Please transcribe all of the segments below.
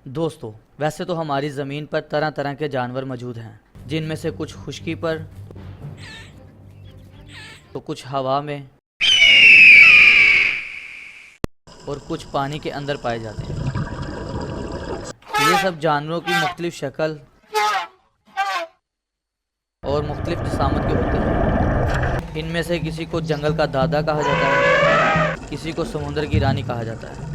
दोस्तों, वैसे तो हमारी ज़मीन पर तरह तरह के जानवर मौजूद हैं, जिनमें से कुछ खुश्की पर तो कुछ हवा में और कुछ पानी के अंदर पाए जाते हैं। ये सब जानवरों की मुख्तलिफ शक्ल और मुख्तलिफ जिसामत के होते हैं। इनमें से किसी को जंगल का दादा कहा जाता है, किसी को समुद्र की रानी कहा जाता है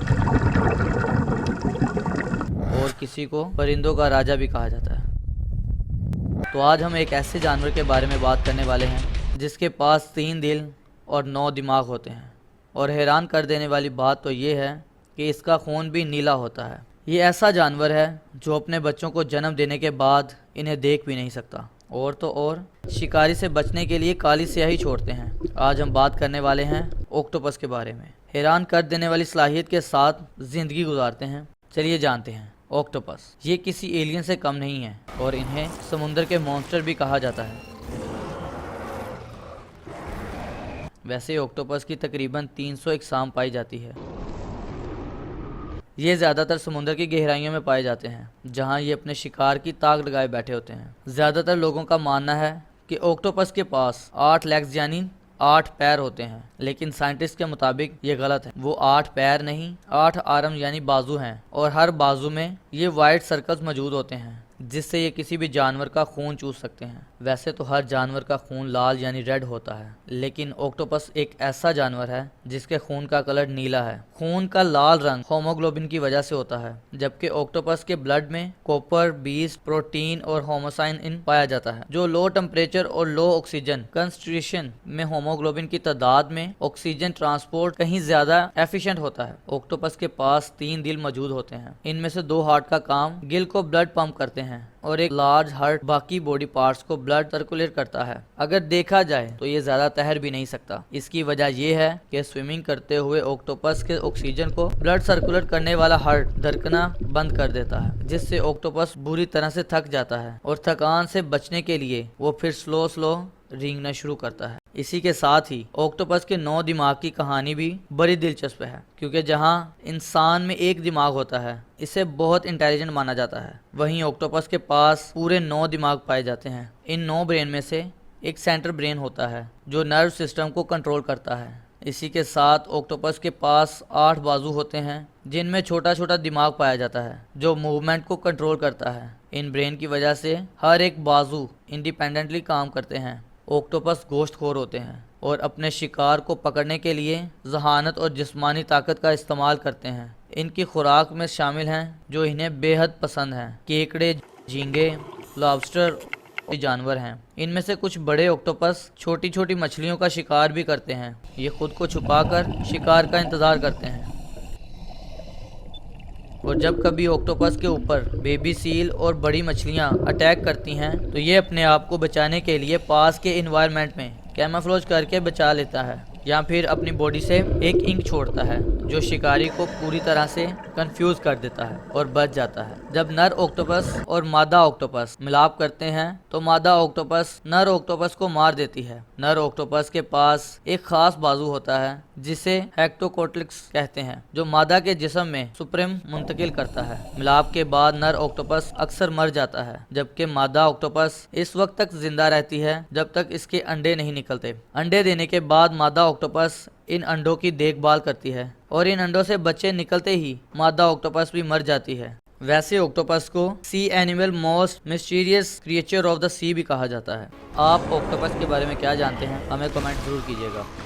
और किसी को परिंदों का राजा भी कहा जाता है। तो आज हम एक ऐसे जानवर के बारे में बात करने वाले हैं जिसके पास 3 दिल और 9 दिमाग होते हैं। और हैरान कर देने वाली बात तो ये है कि इसका खून भी नीला होता है। ये ऐसा जानवर है जो अपने बच्चों को जन्म देने के बाद इन्हें देख भी नहीं सकता, और तो और शिकारी से बचने के लिए काली स्याही छोड़ते हैं। आज हम बात करने वाले हैं ऑक्टोपस के बारे में। हैरान कर देने वाली सलाहियत के साथ ज़िंदगी गुजारते हैं। चलिए जानते हैं ऑक्टोपस। ये किसी एलियन से कम नहीं है और इन्हें समुद्र के मॉन्स्टर भी कहा जाता है। वैसे ऑक्टोपस की तकरीबन 300 अक़साम पाई जाती है। ये ज़्यादातर समुद्र की गहराइयों में पाए जाते हैं, जहां ये अपने शिकार की ताक लगाए बैठे होते हैं। ज़्यादातर लोगों का मानना है कि ऑक्टोपस के पास 8 लेग्स यानी 8 पैर होते हैं, लेकिन साइंटिस्ट के मुताबिक ये गलत है। वो 8 पैर नहीं, 8 आर्म यानी बाजू हैं, और हर बाजू में ये वाइट सर्कल्स मौजूद होते हैं जिससे ये किसी भी जानवर का खून चूस सकते हैं। वैसे तो हर जानवर का खून लाल यानी रेड होता है, लेकिन ऑक्टोपस एक ऐसा जानवर है जिसके खून का कलर नीला है। खून का लाल रंग हीमोग्लोबिन की वजह से होता है, जबकि ऑक्टोपस के ब्लड में कॉपर, बीस, प्रोटीन और होमोसाइन इन पाया जाता है, जो लो टेम्परेचर और लो ऑक्सीजन कंसंट्रेशन में हीमोग्लोबिन की तादाद में ऑक्सीजन ट्रांसपोर्ट कहीं ज्यादा एफिशिएंट होता है। ऑक्टोपस के पास 3 दिल मौजूद होते हैं। इनमें से 2 हार्ट का काम गिल को ब्लड पंप करते हैं और एक लार्ज हार्ट बाकी बॉडी पार्ट्स को ब्लड सर्कुलेट करता है। अगर देखा जाए तो ये ज्यादा तैर भी नहीं सकता। इसकी वजह ये है कि स्विमिंग करते हुए ऑक्टोपस के ऑक्सीजन को ब्लड सर्कुलेट करने वाला हार्ट धड़कना बंद कर देता है, जिससे ऑक्टोपस बुरी तरह से थक जाता है और थकान से बचने के लिए वो फिर स्लो रेंगना शुरू करता है। इसी के साथ ही ऑक्टोपस के 9 दिमाग की कहानी भी बड़ी दिलचस्प है, क्योंकि जहां इंसान में 1 दिमाग होता है, इसे बहुत इंटेलिजेंट माना जाता है, वहीं ऑक्टोपस के पास पूरे 9 दिमाग पाए जाते हैं। इन 9 ब्रेन में से एक सेंटर ब्रेन होता है जो नर्व सिस्टम को कंट्रोल करता है। इसी के साथ ऑक्टोपस के पास 8 बाजू होते हैं, जिनमें छोटा छोटा दिमाग पाया जाता है जो मूवमेंट को कंट्रोल करता है। इन ब्रेन की वजह से हर एक बाजू इंडिपेंडेंटली काम करते हैं। ऑक्टोपस गोश्तखोर होते हैं और अपने शिकार को पकड़ने के लिए जहानत और जिस्मानी ताकत का इस्तेमाल करते हैं। इनकी खुराक में शामिल हैं जो इन्हें बेहद पसंद हैं, केकड़े, झींगे, लॉबस्टर जानवर हैं। इनमें से कुछ बड़े ऑक्टोपस छोटी छोटी मछलियों का शिकार भी करते हैं। ये खुद को छुपाकर शिकार का इंतजार करते हैं, और जब कभी ऑक्टोपस के ऊपर बेबी सील और बड़ी मछलियां अटैक करती हैं तो ये अपने आप को बचाने के लिए पास के एनवायरनमेंट में कैमोफ्लेज करके बचा लेता है, या फिर अपनी बॉडी से एक इंक छोड़ता है जो शिकारी को पूरी तरह से कंफ्यूज कर देता है और बच जाता है। जब नर ऑक्टोपस और मादा ऑक्टोपस मिलाप करते हैं तो मादा ऑक्टोपस नर ऑक्टोपस को मार देती है। नर ऑक्टोपस के पास एक खास बाजू होता है जिसे हेक्टोकोटिल्स कहते हैं, जो मादा के जिस्म में सुप्रीम मुंतकिल करता है। मिलाप के बाद नर ऑक्टोपस अक्सर मर जाता है, जबकि मादा ऑक्टोपस इस वक्त तक जिंदा रहती है जब तक इसके अंडे नहीं निकलते। अंडे देने के बाद मादा ऑक्टोपस इन अंडों की देखभाल करती है, और इन अंडों से बच्चे निकलते ही मादा ऑक्टोपस भी मर जाती है। वैसे ऑक्टोपस को sea animal most mysterious creature of the sea भी कहा जाता है। आप ऑक्टोपस के बारे में क्या जानते हैं? हमें कमेंट जरूर कीजिएगा।